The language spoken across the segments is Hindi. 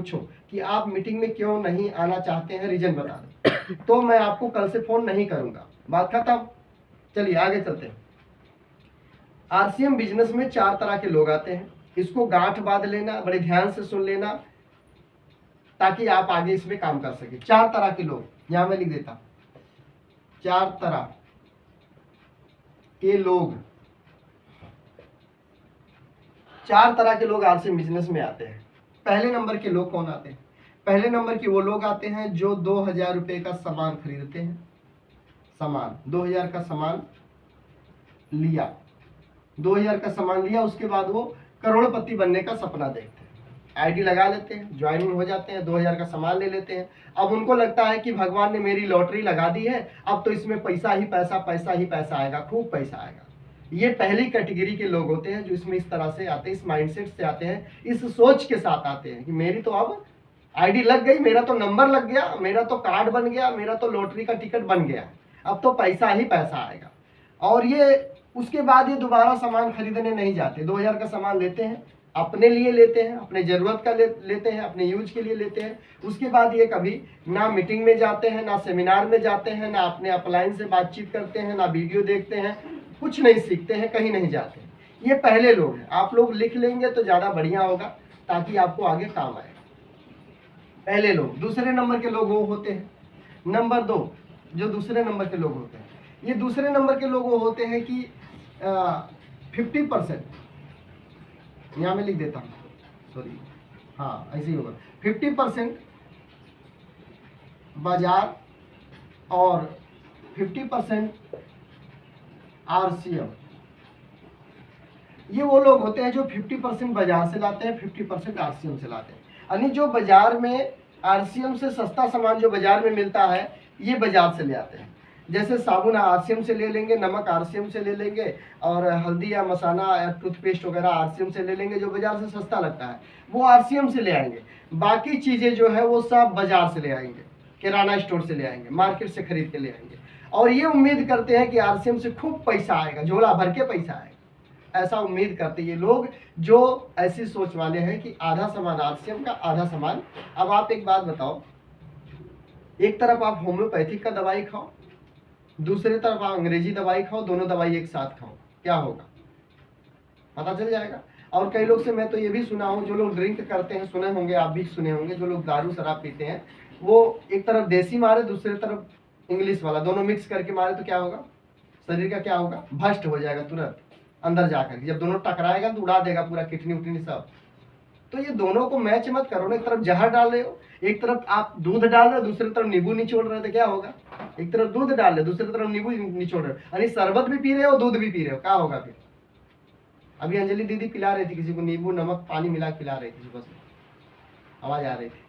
पूछूं कि आप मीटिंग में क्यों नहीं आना चाहते हैं, रीजन बता दें, तो मैं आपको कल से फोन नहीं करूंगा। बात खत्म। चलिए आगे चलते हैं। आरसीएम बिजनेस में 4 तरह के लोग आते हैं। इसको गांठ बांध लेना, बड़े ध्यान से सुन लेना, ताकि आप आगे इसमें काम कर सके। 4 तरह के लोग, यहां मैं लिख देता, 4 तरह के लोग, 4 तरह के लोग आरसीएम बिजनेस में आते हैं। पहले नंबर के लोग कौन आते हैं? पहले नंबर के वो लोग आते हैं जो 2000 रुपए का सामान खरीदते हैं। सामान 2000 का सामान लिया, 2000 का सामान लिया, उसके बाद वो करोड़पति बनने का सपना देखते हैं। आईडी लगा लेते हैं, ज्वाइनिंग हो जाते हैं, 2000 का सामान ले लेते हैं। अब उनको लगता है कि भगवान ने मेरी लॉटरी लगा दी है, अब तो इसमें पैसा ही पैसा, पैसा ही पैसा आएगा, खूब पैसा आएगा। ये पहली कैटेगरी के लोग होते हैं जो इसमें इस तरह से आते हैं, इस माइंडसेट से आते हैं, इस सोच के साथ आते हैं कि मेरी तो अब आईडी लग गई, मेरा तो नंबर लग गया, मेरा तो कार्ड बन गया, मेरा तो लॉटरी का टिकट बन गया, अब तो पैसा ही पैसा आएगा। और ये उसके बाद ये दोबारा सामान खरीदने नहीं जाते। 2000 का सामान लेते हैं, अपने लिए लेते हैं, अपने जरूरत का लेते हैं, अपने यूज के लिए लेते हैं। उसके बाद ये कभी ना मीटिंग में जाते हैं, ना सेमिनार में जाते हैं, ना अपने अपलाइन से बातचीत करते हैं, ना वीडियो देखते हैं, कुछ नहीं सीखते हैं, कहीं नहीं जाते हैं। ये पहले लोग हैं। आप लोग लिख लेंगे तो ज़्यादा बढ़िया होगा, ताकि आपको आगे काम आए। पहले लोग। दूसरे नंबर के लोग वो होते हैं, नंबर 2, जो दूसरे नंबर के लोग होते हैं, ये दूसरे नंबर के लोग वो होते हैं कि 50%, यहाँ मैं लिख देता हूँ, सॉरी, हाँ ऐसे ही होगा, 50% बाजार और 50% आरसीएम। ये वो लोग होते हैं जो 50% बाजार से लाते हैं, 50% आरसीएम से लाते हैं। यानी जो बाजार में आरसीएम से सस्ता सामान जो बाजार में मिलता है, ये बाजार से ले आते हैं। जैसे साबुन आरसीएम से ले लेंगे, नमक आरसीएम से ले लेंगे, और हल्दी या मसाला या टूथपेस्ट वगैरह आरसीएम से ले लेंगे। जो बाजार से सस्ता लगता है वो आरसीएम से ले आएंगे। बाकी चीज़ें जो है वो सब बाजार से ले आएंगे, किराना स्टोर से ले आएंगे, मार्केट से खरीद के ले आएंगे। और ये उम्मीद करते हैं कि आरसीएम से खूब पैसा आएगा, झोला भर के पैसा आएगा। ऐसा उम्मीद करते ये लोग जो ऐसी सोच वाले हैं कि आधा सामान आरसीएम का, आधा सामान। अब आप एक बात बताओ, एक तरफ आप होम्योपैथिक का दवाई खाओ, दूसरी तरफ आप अंग्रेजी दवाई खाओ, दोनों दवाई एक साथ खाओ, क्या होगा पता चल जाएगा। और कई लोग से मैं तो ये भी सुना हूँ, जो लोग ड्रिंक करते हैं, सुने होंगे, आप भी सुने होंगे, जो लोग दारू शराब पीते हैं, वो एक तरफ देसी मारे, दूसरी तरफ इंग्लिश वाला, दोनों मिक्स करके मारे तो क्या होगा, शरीर का क्या होगा, भ्रष्ट हो जाएगा तुरंत अंदर जाकर। जब दोनों टकराएगा तो उड़ा देगा पूरा किडनी उठनी सब। तो ये दोनों को मैच मत करो ना। एक तरफ जहर डाल रहे हो, एक तरफ आप दूध डाल रहे हो, दूसरी तरफ नींबू निचोड़ रहे हो, तो क्या होगा, एक तरफ दूध डाल रहे हो, दूसरी तरफ नींबू निचोड़ रहे हो, यानी शरबत भी पी रहे हो, दूध भी पी रहे हो, क्या होगा फिर। अभी अंजलि दीदी पिला रही थी किसी को, नींबू नमक पानी मिला पिला रही थी, बस आवाज आ रही थी।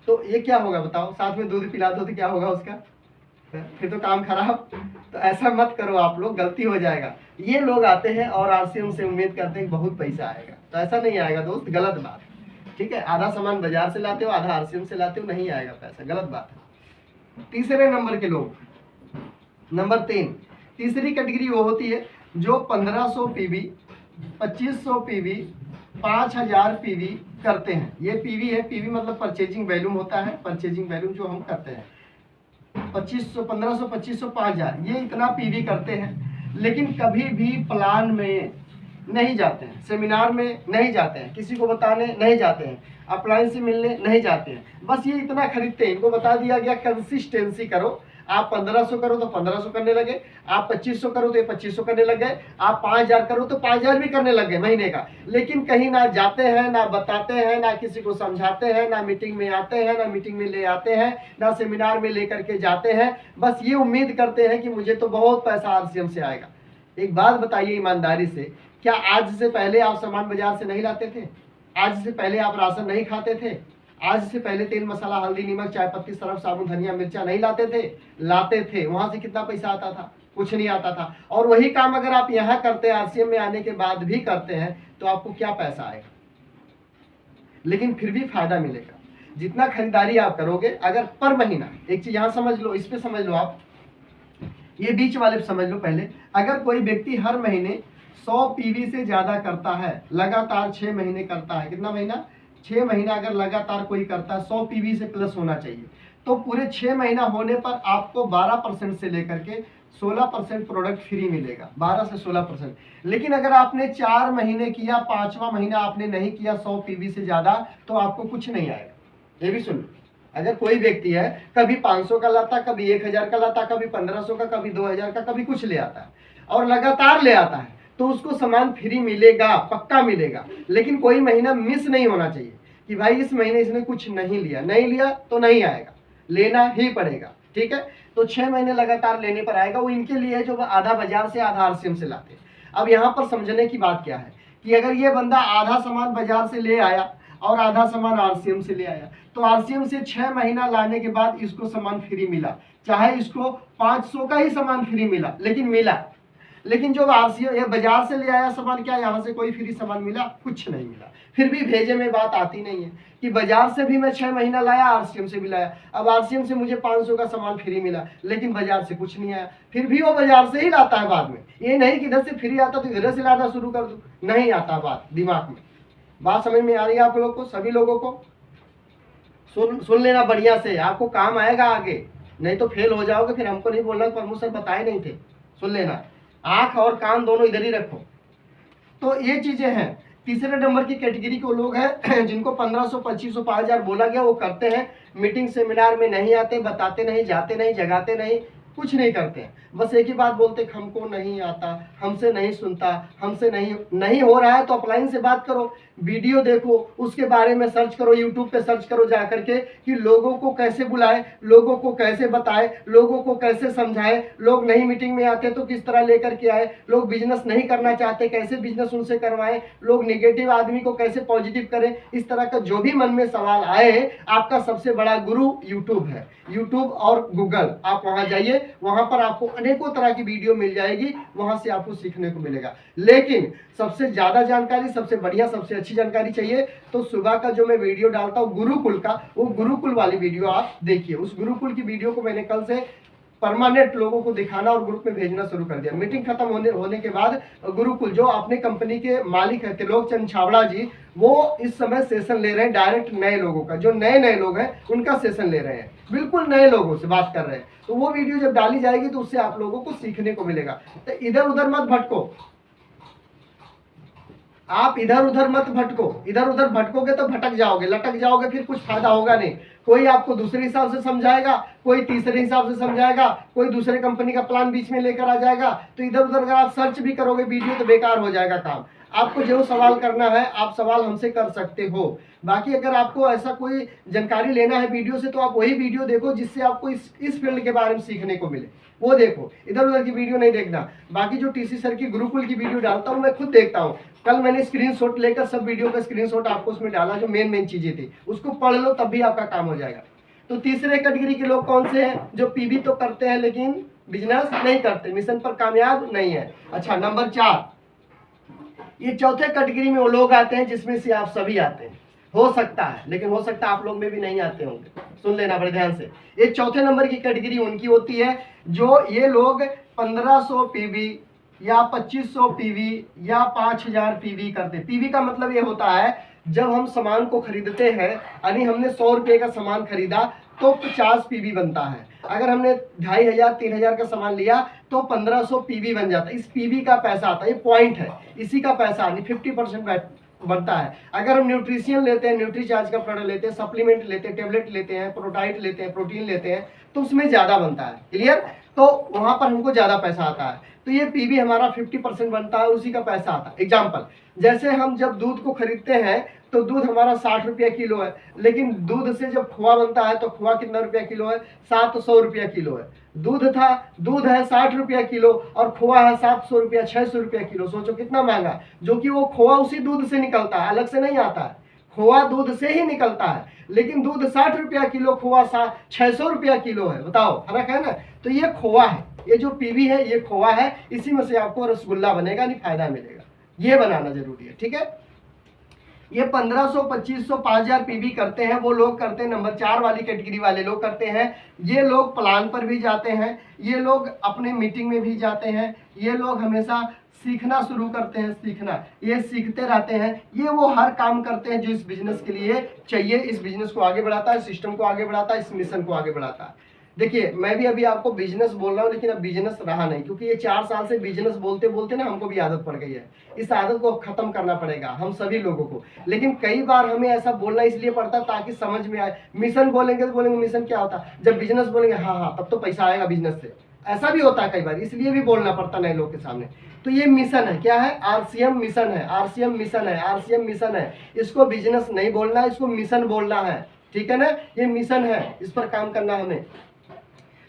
तो ये क्या होगा बताओ, साथ में दूध पिला दो तो क्या होगा उसका, फिर तो काम खराब। तो ऐसा मत करो आप लोग, गलती हो जाएगा। ये लोग आते हैं और आरसीएम से उम्मीद करते हैं कि बहुत पैसा आएगा, तो ऐसा नहीं आएगा दोस्त, गलत बात। ठीक है, आधा सामान बाजार से लाते हो, आधा आरसीएम से लाते हो, नहीं आएगा पैसा, गलत बात है। तीसरे नंबर के लोग, नंबर 3, तीसरी कैटेगरी वो होती है जो 1500 पीवी, 2500 पीवी, 5000 पीवी करते हैं। ये पीवी है, पीवी मतलब परचेजिंग वैल्यूम होता है, परचेजिंग वैल्यूम जो हम करते हैं 2500, 1500, 2500, 5000, ये इतना पीवी करते हैं। लेकिन कभी भी प्लान में नहीं जाते हैं, सेमिनार में नहीं जाते हैं, किसी को बताने नहीं जाते हैं, अपलाइन से मिलने नहीं जाते हैं, बस ये इतना खरीदते हैं। इनको बता दिया गया कंसिस्टेंसी करो, आप 1500 करो तो 1500 करने लगे, आप 2500 करो तो ये 2500 करने लग गए, आप 5000 करो तो 5000 भी करने लग गए महीने का। लेकिन कहीं ना जाते हैं, ना बताते हैं, ना किसी को समझाते हैं, ना मीटिंग में आते हैं, ना मीटिंग में ले आते हैं, ना सेमिनार में लेकर के जाते हैं। बस ये उम्मीद करते हैं कि मुझे तो बहुत पैसा आरसीएम से आएगा। एक बात बताइए ईमानदारी से, क्या आज से पहले आप सामान बाजार से नहीं लाते थे? आज से पहले आप राशन नहीं खाते थे? आज से पहले तेल मसाला हल्दी नमक चाय पत्ती सरफ साबुन धनिया मिर्चा नहीं लाते थे? लाते थे। वहां से कितना पैसा आता था? कुछ नहीं आता था। और वही काम अगर आप यहाँ करते हैं, आरसीएम में आने के बाद भी करते हैं, तो आपको क्या पैसा आएगा? लेकिन फिर भी फायदा मिलेगा। जितना खरीदारी आप करोगे, अगर पर महीना, एक चीज यहाँ समझ लो, इस पे समझ लो आप, ये बीच वाले पे समझ लो पहले। अगर कोई व्यक्ति हर महीने 100 पीवी से ज्यादा करता है, लगातार 6 महीने करता है, कितना महीना? 6 महीना अगर लगातार कोई करता है 100 पीवी से प्लस होना चाहिए, तो पूरे 6 महीना होने पर आपको 12% से लेकर के 16% प्रोडक्ट फ्री मिलेगा, 12 से 16%। लेकिन अगर आपने 4 महीने किया, 5वां महीना आपने नहीं किया 100 पीवी से ज्यादा, तो आपको कुछ नहीं आएगा। ये भी सुन, अगर कोई व्यक्ति है कभी 500 का लाता, कभी 1000 का लाता, कभी 1500 का, कभी 2000 का, कभी कुछ ले आता है और लगातार ले आता है, तो उसको सामान फ्री मिलेगा, पक्का मिलेगा। लेकिन कोई महीना मिस नहीं होना चाहिए कि भाई इस महीने इसने कुछ नहीं लिया, नहीं लिया तो नहीं आएगा, लेना ही पड़ेगा। ठीक है, तो 6 महीने लगातार लेने पर आएगा। वो इनके लिए है जो आधा बाजार से आधा आरसीएम से लाते हैं। अब यहाँ पर समझने की बात क्या है कि अगर ये बंदा आधा सामान बाजार से ले आया और आधा सामान आरसीएम से ले आया, तो आरसीएम से 6 महीना लाने के बाद इसको सामान फ्री मिला, चाहे इसको 500 का ही सामान फ्री मिला, लेकिन मिला। लेकिन जो आरसीएम ये बाजार से ले आया सामान, क्या यहाँ से कोई फ्री सामान मिला? कुछ नहीं मिला। फिर भी भेजे में बात आती नहीं है कि बाजार से भी मैं 6 महीना लाया, आरसीएम से भी लाया, अब आरसीएम से मुझे 500 का सामान फ्री मिला, लेकिन बाजार से कुछ नहीं आया। फिर भी वो बाजार से ही लाता है बाद में, ये नहीं कि इधर से फ्री आता तो इधर से लाना शुरू कर दूं, नहीं आता बात दिमाग में। बात समझ में आ रही है आप लोगों को? सभी लोगों को सुन लेना बढ़िया से, आपको काम आएगा आगे, नहीं तो फेल हो जाओगे। फिर हमको नहीं बोलना प्रमोद सर बताए नहीं थे। सुन लेना, आंख और कान दोनों इधर ही रखो। तो ये चीजें हैं। तीसरे नंबर की कैटेगरी को लोग हैं जिनको 1500, 2500, 5000 बोला गया, वो करते हैं, मीटिंग सेमिनार में नहीं आते, बताते नहीं, जाते नहीं, जगाते नहीं, कुछ नहीं करते हैं, बस एक ही बात बोलते, हमको नहीं आता, हमसे नहीं सुनता, हमसे नहीं हो रहा है तो अपलाइन से बात करो, वीडियो देखो, उसके बारे में सर्च करो, यूट्यूब पे सर्च करो जा करके कि लोगों को कैसे बुलाए, लोगों को कैसे बताए, लोगों को कैसे समझाए, लोग नहीं मीटिंग में आते तो किस तरह लेकर के आए, लोग बिजनेस नहीं करना चाहते कैसे बिजनेस उनसे करवाएं, लोग नेगेटिव आदमी को कैसे पॉजिटिव करें। इस तरह का जो भी मन में सवाल आए, आपका सबसे बड़ा गुरु यूट्यूब है, यूट्यूब और गूगल। आप वहां जाइए, वहां पर आपको अनेकों तरह की वीडियो मिल जाएगी, वहां से आपको सीखने को मिलेगा। लेकिन सबसे ज्यादा जानकारी, सबसे बढ़िया, सबसे अच्छी जानकारी चाहिए तो सुबह का जो मैं वीडियो डालता हूँ गुरुकुल का, वो गुरुकुल वाली वीडियो आप देखिए। उस गुरुकुल की वीडियो को मैंने कल से परमानेंट लोगों को दिखाना और ग्रुप में भेजना शुरू कर दिया। मीटिंग खत्म होने के बाद गुरुकुल जो अपने कंपनी के मालिक है त्रिलोक चंद छाबड़ा जी, वो इस समय सेशन ले रहे हैं डायरेक्ट नए लोगों का, जो नए लोग हैं उनका सेशन ले रहे हैं, बिल्कुल नए लोगों से बात कर रहे हैं। तो वो वीडियो जब डाली जाएगी तो उससे आप लोगों को सीखने को मिलेगा। तो इधर उधर मत भटको, आप इधर उधर मत भटको, इधर उधर भटकोगे तो भटक जाओगे, लटक जाओगे, फिर कुछ फायदा होगा नहीं। कोई आपको दूसरे हिसाब से समझाएगा, कोई तीसरे हिसाब से समझाएगा, कोई दूसरे कंपनी का प्लान बीच में लेकर आ जाएगा, तो इधर उधर अगर आप सर्च भी करोगे वीडियो तो बेकार हो जाएगा काम। आपको जो सवाल करना है आप सवाल हमसे कर सकते हो। बाकी अगर आपको ऐसा कोई जानकारी लेना है वीडियो से, तो आप वही वीडियो देखो जिससे आपको इस फील्ड के बारे में सीखने को मिले, वो देखो, इधर उधर की वीडियो नहीं देखना। बाकी जो टीसी सर की गुरुकुल की वीडियो डालता हूँ मैं खुद देखता हूँ, कल मैंने स्क्रीनशॉट लेकर सब वीडियो का स्क्रीनशॉट आपको उसमें डाला, जो मेन चीजें थी उसको पढ़ लो, तब भी आपका काम हो जाएगा। तो तीसरे कैटेगरी के लोग कौन से हैं? जो पीवी तो करते हैं लेकिन बिजनेस नहीं करते, मिशन पर कामयाब नहीं है। अच्छा, नंबर 4, ये चौथे कैटेगरी में वो लोग आते हैं जिसमें से आप सभी आते हैं, हो सकता है, लेकिन हो सकता है आप लोग में भी नहीं आते होंगे। सुन लेना बड़े ध्यान से, ये चौथे नंबर की कैटेगरी उनकी होती है जो ये लोग 1500 पीवी या 2500 पीवी या 5000 पीवी करते। पीवी का मतलब ये होता है जब हम सामान को खरीदते हैं, यानी हमने 100 रुपये का सामान खरीदा तो 50 पीवी बनता है। अगर हमने 2500, 3000 का सामान लिया तो 1500 पीवी बन जाता है। इस पीवी का पैसा आता है, ये पॉइंट है, इसी का पैसा 50% बनता है। अगर हम न्यूट्रिशियन लेते हैं, न्यूट्रीचार्ज का प्रोडक्ट लेते हैं, सप्लीमेंट लेते हैं, टेबलेट लेते हैं, प्रोटाइट लेते हैं, प्रोटीन लेते हैं, तो उसमें ज़्यादा बनता है। क्लियर? तो वहाँ पर हमको ज़्यादा पैसा आता है। तो ये पीवी हमारा 50% बनता है, उसी का पैसा आता है। एग्जाम्पल, जैसे हम जब दूध को खरीदते हैं तो दूध हमारा 60 रुपया किलो है, लेकिन दूध से जब खोआ बनता है तो खोआ कितना रुपया किलो है? 700 रुपया किलो है। दूध है 60 रुपया किलो और खोआ है 700 रुपया, 600 रुपया किलो। सोचो कितना महंगा, जो कि वो खोआ उसी दूध से निकलता है, अलग से नहीं आता है। खोआ दूध से ही निकलता है, लेकिन दूध 60 रुपया किलो, खोआ 600 रुपया किलो है। बताओ, फर्क है ना? तो ये खोआ है, ये जो पीवी है ये खोआ है, इसी में से आपको रसगुल्ला बनेगा, नहीं फायदा मिलेगा। ये बनाना जरूरी है, ठीक है? ये 1500, 2500, 5000 पीवी करते हैं, वो लोग करते हैं। नंबर 4 वाली कैटेगरी वाले लोग करते हैं। ये लोग प्लान पर भी जाते हैं, ये लोग अपने मीटिंग में भी जाते हैं, ये लोग हमेशा सीखना शुरू करते हैं, सीखना, ये सीखते रहते हैं, ये वो हर काम करते हैं जो इस बिजनेस के लिए चाहिए, इस बिजनेस को आगे बढ़ाता है, सिस्टम को आगे बढ़ाता है, इस मिशन को आगे बढ़ाता है। देखिए मैं भी अभी आपको बिजनेस बोल रहा हूँ, लेकिन अब बिजनेस रहा नहीं, क्योंकि ये 4 साल से बिजनेस बोलते बोलते ना हमको भी आदत पड़ गई है। इस आदत को खत्म करना पड़ेगा हम सभी लोगों को। लेकिन कई बार हमें ऐसा बोलना इसलिए पड़ता है ताकि समझ में आए। मिशन बोलेंगे तो बोलेंगे मिशन क्या होता है, जब बिजनेस बोलेंगे हाँ हाँ तब तो पैसा आएगा बिजनेस से, ऐसा भी होता है कई बार, इसलिए भी बोलना पड़ता नए लोग के सामने। तो ये मिशन है, क्या है, आरसीएम मिशन है, आरसीएम मिशन है, आरसीएम मिशन है। इसको बिजनेस नहीं बोलना है, इसको मिशन बोलना है, ठीक है ना, ये मिशन है, इस पर काम करना हमें।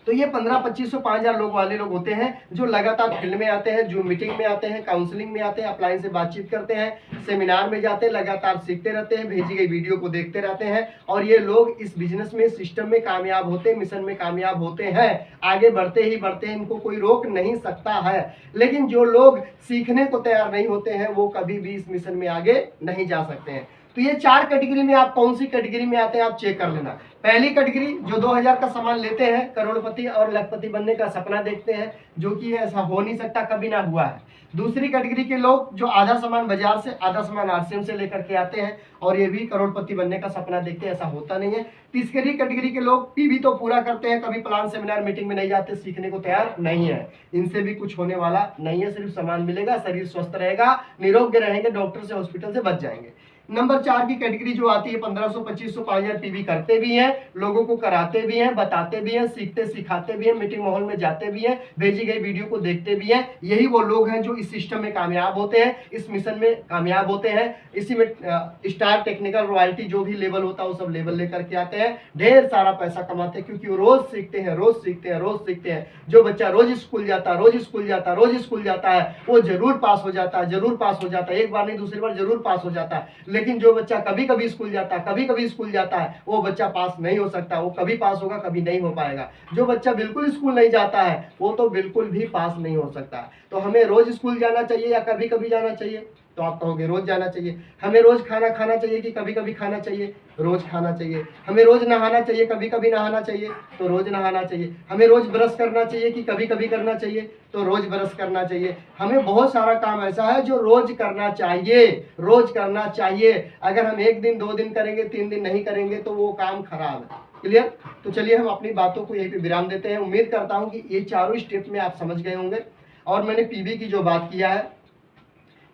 तो ये 1500-2500 5000 लोग वाले लोग होते हैं जो लगातार फील्ड में आते हैं, जो मीटिंग में आते हैं, काउंसलिंग में आते हैं, अपलाइन से बातचीत करते हैं, सेमिनार में जाते हैं, लगातार सीखते रहते हैं, भेजी गई वीडियो को देखते रहते हैं, और ये लोग इस बिजनेस में, सिस्टम में कामयाब होते हैं, मिशन में कामयाब होते हैं, आगे बढ़ते ही बढ़ते हैं, इनको कोई रोक नहीं सकता है। लेकिन जो लोग सीखने को तैयार नहीं होते हैं वो कभी भी इस मिशन में आगे नहीं जा सकते हैं। तो ये 4 कैटेगरी में आप कौन सी कैटेगरी में आते हैं आप चेक कर लेना। पहली कैटेगरी जो 2000 का सामान लेते हैं, करोड़पति और लखपति बनने का सपना देखते हैं, जो कि ऐसा हो नहीं सकता, कभी ना हुआ है। दूसरी कैटेगरी के लोग जो आधा सामान बाजार से, आधा सामान आरसीएम से लेकर के आते हैं, और ये भी करोड़पति बनने का सपना देखते हैं, ऐसा होता नहीं है। तीसरी कैटेगरी के लोग पीवी तो पूरा करते हैं, कभी प्लान, सेमिनार, मीटिंग में नहीं जाते, सीखने को तैयार नहीं है, इनसे भी कुछ होने वाला नहीं है, सिर्फ सामान मिलेगा, शरीर स्वस्थ रहेगा, निरोग्य रहेंगे, डॉक्टर से, हॉस्पिटल से बच जाएंगे। नंबर 4 की कैटेगरी जो आती है 1500, 2500, 5000 पीवी करते भी हैं, लोगों को कराते भी हैं, बताते भी हैं, सीखते सिखाते भी हैं, मीटिंग माहौल में जाते भी हैं, भेजी गई वीडियो को देखते भी हैं। यही वो लोग हैं जो इस सिस्टम में कामयाब होते हैं, इस मिशन में कामयाब होते हैं। इसी में स्टार, टेक्निकल, रॉयल्टी जो भी लेवल होता है वो सब लेवल लेकर के आते हैं, ढेर सारा पैसा कमाते हैं, क्योंकि वो रोज सीखते हैं, रोज सीखते हैं, रोज सीखते हैं। जो बच्चा रोज स्कूल जाता, रोज स्कूल जाता, रोज स्कूल जाता है, वो जरूर पास हो जाता है, जरूर पास हो जाता है, एक बार नहीं दूसरी बार जरूर पास हो जाता है। लेकिन जो बच्चा कभी कभी स्कूल जाता है, कभी कभी स्कूल जाता है, वो बच्चा पास नहीं हो सकता, वो कभी पास होगा, कभी नहीं हो पाएगा। जो बच्चा बिल्कुल स्कूल नहीं जाता है वो तो बिल्कुल भी पास नहीं हो सकता। तो हमें रोज स्कूल जाना चाहिए या कभी कभी जाना चाहिए, तो आप कहोगे रोज जाना चाहिए। हमें रोज खाना खाना चाहिए कि कभी कभी खाना चाहिए, रोज खाना चाहिए। हमें रोज नहाना चाहिए, कभी कभी नहाना चाहिए, तो रोज नहाना चाहिए। हमें रोज ब्रश करना चाहिए कि कभी कभी करना चाहिए, तो रोज ब्रश करना चाहिए। हमें बहुत सारा काम ऐसा है जो रोज करना चाहिए, रोज करना चाहिए। अगर हम 1 दिन 2 दिन करेंगे, 3 दिन नहीं करेंगे तो वो काम खराब है। क्लियर? तो चलिए हम अपनी बातों को यहीं पे विराम देते हैं। उम्मीद करता हूँ कि ये चारों स्टेप में आप समझ गए होंगे। और मैंने पीवी की जो बात किया है,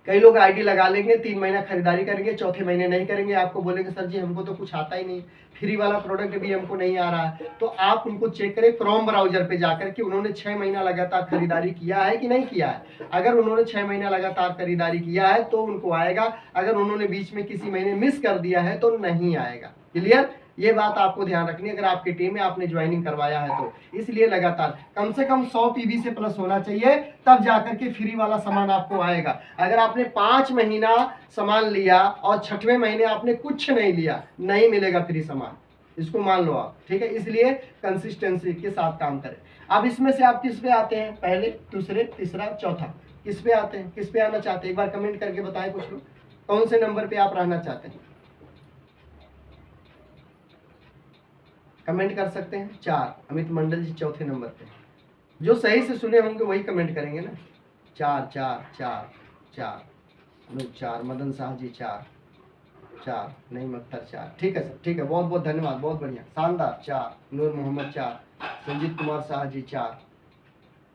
कई लोग आईडी लगा लेंगे, 3 महीना खरीदारी करेंगे, चौथे महीने नहीं करेंगे, आपको बोलेंगे सर जी हमको तो कुछ आता ही नहीं, फ्री वाला प्रोडक्ट भी हमको नहीं आ रहा है। तो आप उनको चेक करें क्रोम ब्राउजर पे जाकर कि उन्होंने 6 महीना लगातार खरीदारी किया है कि नहीं किया है। अगर उन्होंने 6 महीना लगातार खरीदारी किया है तो उनको आएगा, अगर उन्होंने बीच में किसी महीने मिस कर दिया है तो नहीं आएगा। क्लियर? ये बात आपको ध्यान रखनी है अगर आपकी टीम में आपने ज्वाइनिंग करवाया है तो। इसलिए लगातार कम से कम 100 पीवी से प्लस होना चाहिए, तब जाकर के फ्री वाला सामान आपको आएगा। अगर आपने 5 महीना सामान लिया और 6वें महीने आपने कुछ नहीं लिया, नहीं मिलेगा फ्री सामान, इसको मान लो आप, ठीक है। इसलिए कंसिस्टेंसी के साथ काम करें। अब इसमें से आप किस पे आते हैं, पहले, दूसरे, तीसरा, चौथा, किस पे आते हैं, किस पे आना चाहते हैं, एक बार कमेंट करके बताएं कुछ लोग, कौन से नंबर पे आप रहना चाहते हैं, कमेंट कर सकते हैं। 4, अमित मंडल जी चौथे नंबर पे, जो सही से सुने होंगे वही कमेंट करेंगे ना। 4 4 4 4, अनुज 4, मदन शाह जी 4 4, नहीं मख्तर 4, ठीक है सर, ठीक है, बहुत बहुत धन्यवाद, बहुत बढ़िया, शानदार। 4, नूर मोहम्मद 4, संजीत कुमार शाह जी 4,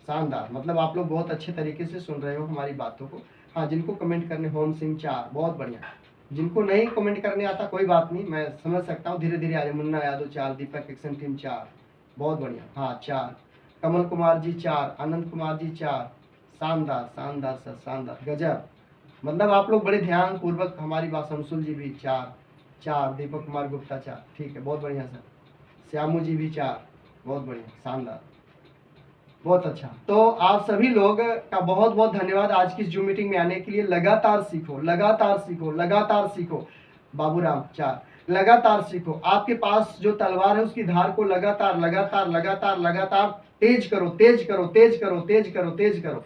शानदार। मतलब आप लोग बहुत अच्छे तरीके से सुन रहे हो हमारी बातों को। हाँ, जिनको कमेंट करने, होम सिंह 4, बहुत बढ़िया। जिनको नहीं कमेंट करने आता कोई बात नहीं, मैं समझ सकता हूँ, धीरे धीरे आ जाए। मुन्ना यादव 4, दीपक एक्शन टीम 4, बहुत बढ़िया। हाँ 4, कमल कुमार जी 4, आनंद कुमार जी 4, शानदार शानदार सर, शानदार, गजब। मतलब आप लोग बड़े ध्यान पूर्वक हमारी बात, शमसुल जी भी 4, दीपक कुमार गुप्ता 4, ठीक है, बहुत बढ़िया सर। श्यामू जी भी 4, बहुत बढ़िया, शानदार, बहुत अच्छा। तो आप सभी लोग का बहुत बहुत धन्यवाद आज की जूम मीटिंग में आने के लिए। लगातार सीखो, लगातार सीखो, लगातार सीखो। बाबूराम 4, लगातार सीखो। आपके पास जो तलवार है उसकी धार को लगातार लगातार लगातार लगातार तेज करो, तेज करो, तेज करो, तेज करो, तेज करो।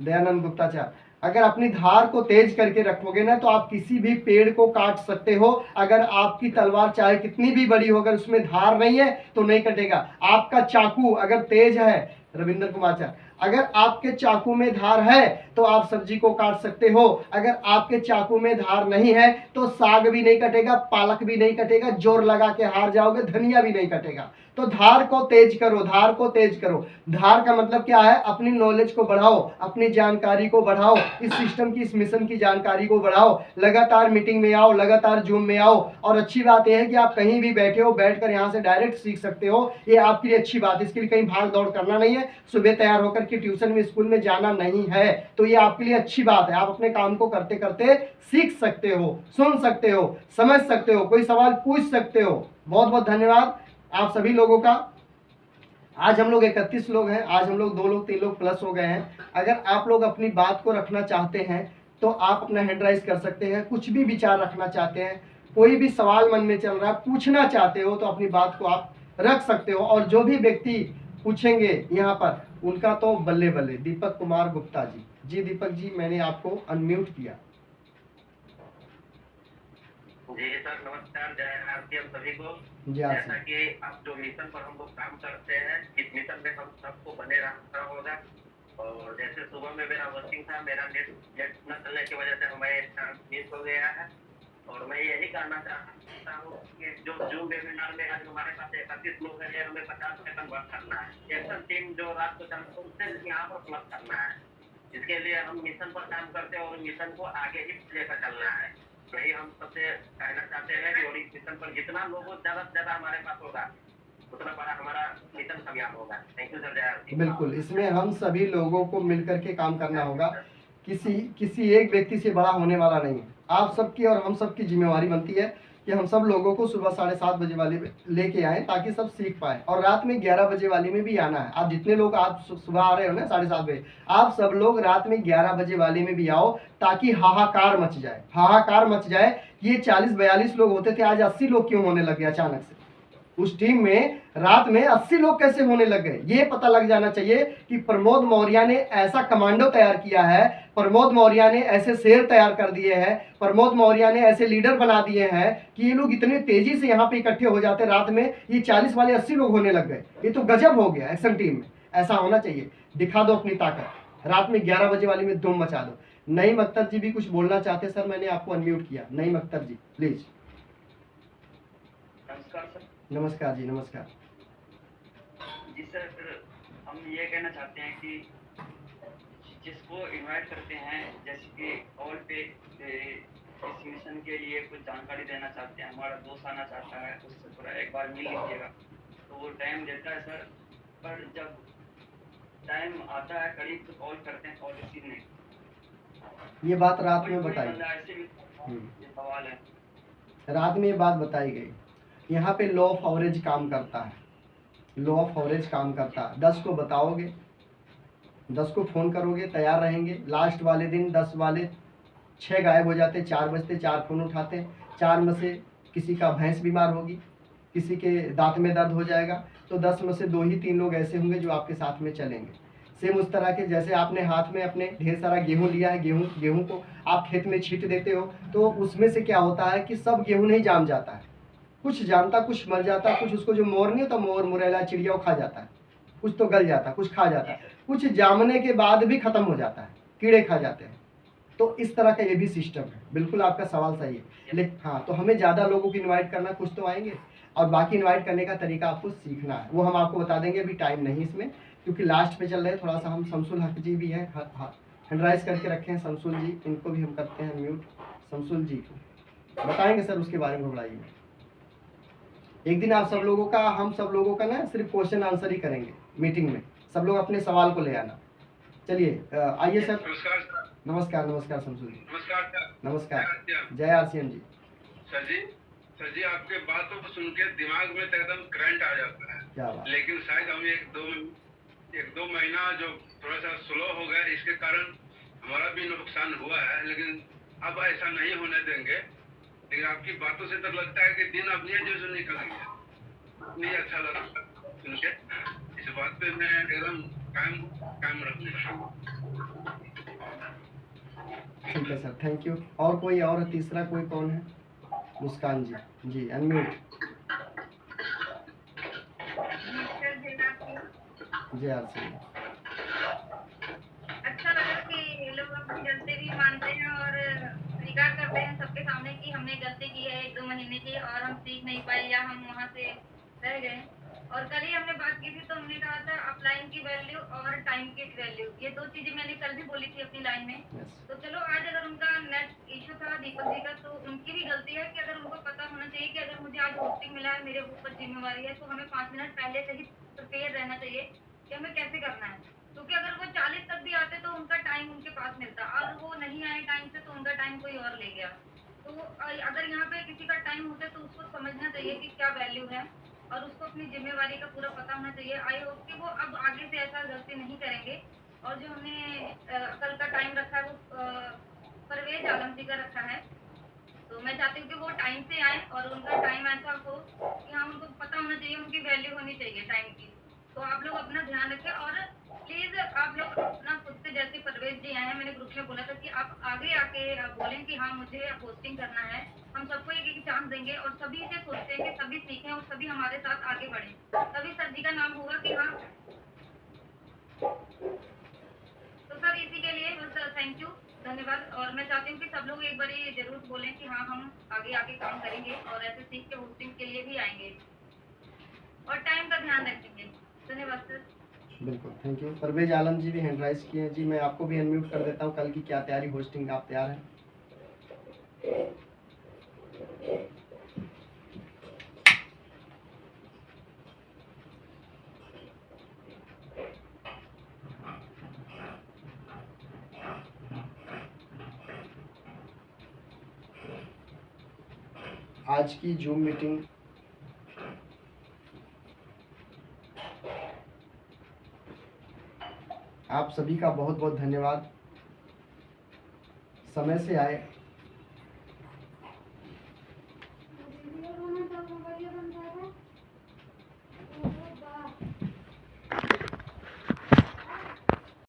दयानंद गुप्ता 4, अगर अपनी धार को तेज करके रखोगे ना तो आप किसी भी पेड़ को काट सकते हो। अगर आपकी तलवार चाहे कितनी भी बड़ी हो, अगर उसमें धार नहीं है तो नहीं कटेगा। आपका चाकू अगर तेज है, रविंद्र कुमार 4, अगर आपके चाकू में धार है तो आप सब्जी को काट सकते हो, अगर आपके चाकू में धार नहीं है तो साग भी नहीं कटेगा, पालक भी नहीं कटेगा, जोर लगा के हार जाओगे, धनिया भी नहीं कटेगा। तो धार को तेज करो, धार को तेज करो। धार का मतलब क्या है? अपनी नॉलेज को बढ़ाओ, अपनी जानकारी को बढ़ाओ, इस सिस्टम की, इस मिशन की जानकारी को बढ़ाओ। लगातार मीटिंग में आओ, लगातार जूम में आओ। और अच्छी बात यह है कि आप कहीं भी बैठे हो, बैठकर यहाँ से डायरेक्ट सीख सकते हो। ये आपके लिए अच्छी बात है, इसके लिए कहीं भाग दौड़ करना नहीं है, सुबह तैयार होकर के ट्यूशन में, स्कूल में जाना नहीं है। तो ये आपके लिए अच्छी बात है, आप अपने काम को करते करते सीख सकते हो, सुन सकते हो, समझ सकते हो, कोई सवाल पूछ सकते हो। बहुत बहुत धन्यवाद आप सभी लोगों का। आज हम लोग 31 लोग हैं, आज हम लोग 2 लोग 3 लोग प्लस हो गए हैं। अगर आप लोग अपनी बात को रखना चाहते हैं तो आप अपना हैंड राइज कर सकते हैं। कुछ भी विचार रखना चाहते हैं, कोई भी सवाल मन में चल रहा है, पूछना चाहते हो तो अपनी बात को आप रख सकते हो। और जो भी व्यक्ति पूछेंगे यहाँ पर, उनका तो बल्ले बल्ले। दीपक कुमार गुप्ता जी, जी दीपक जी, मैंने आपको अनम्यूट किया। जी सर, नमस्कार, जय आरसीएम सभी को। जी हाँ जैसा सर। कि अब जो मिशन पर हम लोग काम करते हैं, इस मिशन में हम सबको बने रहना होगा। और जैसे सुबह में मेरा वर्किंग था, मेरा नेट न चलने की वजह से हमें मिस हो गया है। और मैं यही कहना चाहता हूँ कि जो जूम वेबिनार में आज हमारे पास 31 लोग हैं, हमें 50 से कन्वर्ट करना है। एक्शन टीम जो रात को चलते उससे यहाँ पर प्लस करना है। इसके लिए हम मिशन पर काम करते हैं और मिशन को आगे ही लेकर चलना है। यही हम सबसे कहना चाहते हैं कि और इस मिशन पर जितना लोगों ज्यादा से ज्यादा हमारे पास होगा, उतना बड़ा हमारा मिशन कामयाब होगा। थैंक यू सर, जय। बिल्कुल, इसमें हम सभी लोगों को मिलकर के काम करना होगा। किसी एक व्यक्ति से बड़ा होने वाला नहीं है। आप सबकी और हम सबकी जिम्मेवारी बनती है कि हम सब लोगों को सुबह 7:30 बजे वाले में लेके आएँ, ताकि सब सीख पाए। और रात में 11 बजे वाले में भी आना है। आप जितने लोग आप सुबह आ रहे हो ना 7:30 बजे, आप सब लोग रात में 11 बजे वाले में भी आओ, ताकि हाहाकार मच जाए, हाहाकार मच जाए। ये 40-42 लोग होते थे, आज 80 लोग क्यों होने लगे अचानक से? उस टीम में रात में 80 लोग कैसे होने लग गए? ये पता लग जाना चाहिए कि प्रमोद मौर्य ने ऐसा कमांडो तैयार किया है, प्रमोद मौर्य ने ऐसे शेर तैयार कर दिए हैं, प्रमोद मौर्य ने ऐसे लीडर बना दिए हैं कि ये लोग इतने तेजी से यहाँ पे इकट्ठे हो जाते रात में, ये 40 वाले 80 लोग होने लग गए। ये तो गजब हो गया एक्शन टीम में। ऐसा होना चाहिए, दिखा दो अपनी ताकत, रात में 11 बजे वाली में धूम मचा दो। नईम अख्तर जी भी कुछ बोलना चाहते सर, मैंने आपको अनम्यूट किया। नईम अख्तर जी प्लीज। नमस्कार सर। नमस्कार जी, नमस्कार जी सर, हम ये कहना चाहते हैं कि जिसको इनवाइट करते हैं, जैसे कि कॉल पे इस मिशन के लिए कुछ जानकारी देना चाहते हैं, हमारा दोस्त आना चाहता है, उससे थोड़ा एक बार मिल लीजिएगा। तो वो टाइम देता है सर, पर जब टाइम आता है करीब तो कॉल करते हैं, कॉल रिसीव नहीं। ये बात रात में बताई, ऐसे भी ये सवाल है, रात में ये बात बताई गई। यहाँ पे लॉ ऑफ एवरेज काम करता है, लॉ ऑफ एवरेज काम करता है। 10 को बताओगे, 10 को फ़ोन करोगे, तैयार रहेंगे। लास्ट वाले दिन 10 वाले 6 गायब हो जाते, 4 बजते, 4 फ़ोन उठाते। 4 में से किसी का भैंस बीमार होगी, किसी के दांत में दर्द हो जाएगा, तो 10 में से 2 ही 3 लोग ऐसे होंगे जो आपके साथ में चलेंगे। सेम उस तरह के, जैसे आपने हाथ में अपने ढेर सारा गेहूँ लिया है, गेहूँ को आप खेत में छींट देते हो, तो उसमें से क्या होता है कि सब गेहूँ नहीं जाम जाता है, कुछ जानता, कुछ मर जाता, कुछ उसको जो मोर नहीं होता, मोर मुरैला चिड़िया वो खा जाता है, कुछ तो गल जाता है, कुछ खा जाता है, कुछ जामने के बाद भी खत्म हो जाता है, कीड़े खा जाते हैं। तो इस तरह का ये भी सिस्टम है। बिल्कुल आपका सवाल सही है, लेकिन हाँ, तो हमें ज़्यादा लोगों को इन्वाइट करना, कुछ तो आएंगे, और बाकी इन्वाइट करने का तरीका आपको सीखना है, वो हम आपको बता देंगे। अभी टाइम नहीं इसमें, क्योंकि लास्ट पे चल रहे हैं थोड़ा सा। हम शमसुल हक जी भी हैं, हैंड राइज करके रखे हैं शमसुल जी, इनको भी हम करते हैं म्यूट। शमसुल जी को बताएंगे सर, उसके बारे में घबराइए। एक दिन आप सब लोगों का, हम सब लोगों का ना सिर्फ क्वेश्चन आंसर ही करेंगे मीटिंग में, सब लोग अपने सवाल को ले आना। चलिए आइए सर। नमस्कार, नमस्कार शमसुल जी। नमस्कार सर। नमस्कार, जय आरसीएम जी। सर जी आपके बातों को सुन के दिमाग में तो एकदम करंट आ जाता है। क्या बात। लेकिन शायद हम एक दो महीना जो थोड़ा सा स्लो हो गया, इसके कारण हमारा भी नुकसान हुआ है, लेकिन अब ऐसा नहीं होने देंगे। लेकिन आपकी बातों से तो लगता है कि दिन अपने जैसे निकल गया, नहीं अच्छा लगा सुन के। इस बात पे मैं एकदम कायम रखूंगा। ठीक है सर, थैंक यू। और कोई, और तीसरा कोई कौन है? मुस्कान जी, जी अनम्यूट। जय आरसीएम। मानते हैं और स्वीकार करते हैं सबके सामने कि हमने गलती की है 1-2 महीने की और हम सीख नहीं पाए या हम वहाँ से रह गए। और कल ही हमने बात की थी तो हमने कहा था ऑफलाइन की वैल्यू और टाइम की वैल्यू, ये 2 चीज़ें मैंने कल भी बोली थी अपनी लाइन में। Yes. तो चलो आज अगर उनका नेट इश्यू था दीपक जी का, तो उनकी भी गलती है कि अगर उनको पता होना चाहिए कि अगर मुझे आज होस्टिंग मिला है, मेरे ऊपर जिम्मेवारी है, तो हमें 5 मिनट पहले से ही प्रिपेयर रहना चाहिए कि हमें कैसे करना है। क्योंकि अगर वो 40 तक भी आते तो उनका टाइम उनके पास मिलता, और वो नहीं आए टाइम से तो उनका टाइम कोई और ले गया। तो अगर यहाँ पे किसी का टाइम होता है तो उसको समझना चाहिए कि क्या वैल्यू है और उसको अपनी जिम्मेवारी का पूरा पता होना चाहिए। आई होप कि वो अब आगे से ऐसा गलती नहीं करेंगे। और जो हमने कल का टाइम रखा है वो परवेज आलम जी का रखा है, तो मैं चाहती हूँ कि वो टाइम से आए और उनका टाइम ऐसा हो कि हाँ उनको पता होना चाहिए, उनकी वैल्यू होनी चाहिए टाइम की। तो आप लोग अपना ध्यान रखें और प्लीज आप लोग अपना खुद से, जैसे परवेज जी आए हैं, मैंने ग्रुप में बोला था कि आप आगे आके बोलें कि हाँ मुझे होस्टिंग करना है। हम सबको एक एक चांस देंगे और सभी से सोचते हैं कि सभी सीखें और सभी हमारे साथ आगे बढ़ें, तभी सर जी का नाम होगा कि हाँ। तो सर इसी के लिए बस थैंक यू, धन्यवाद। और मैं चाहती हूँ कि सब लोग एक बारी जरूर बोलें कि हाँ हम आगे आके काम करेंगे और ऐसे सीख के होस्टिंग के लिए भी आएंगे और टाइम का ध्यान रखेंगे। धन्यवाद सर। बिल्कुल, थैंक यू। परवेज आलम जी भी हैंड राइज किए हैं जी, मैं आपको भी अनम्यूट कर देता हूँ। कल की क्या तैयारी, होस्टिंग आप तैयार हैं? आज की जूम मीटिंग आप सभी का बहुत बहुत धन्यवाद। समय से आए,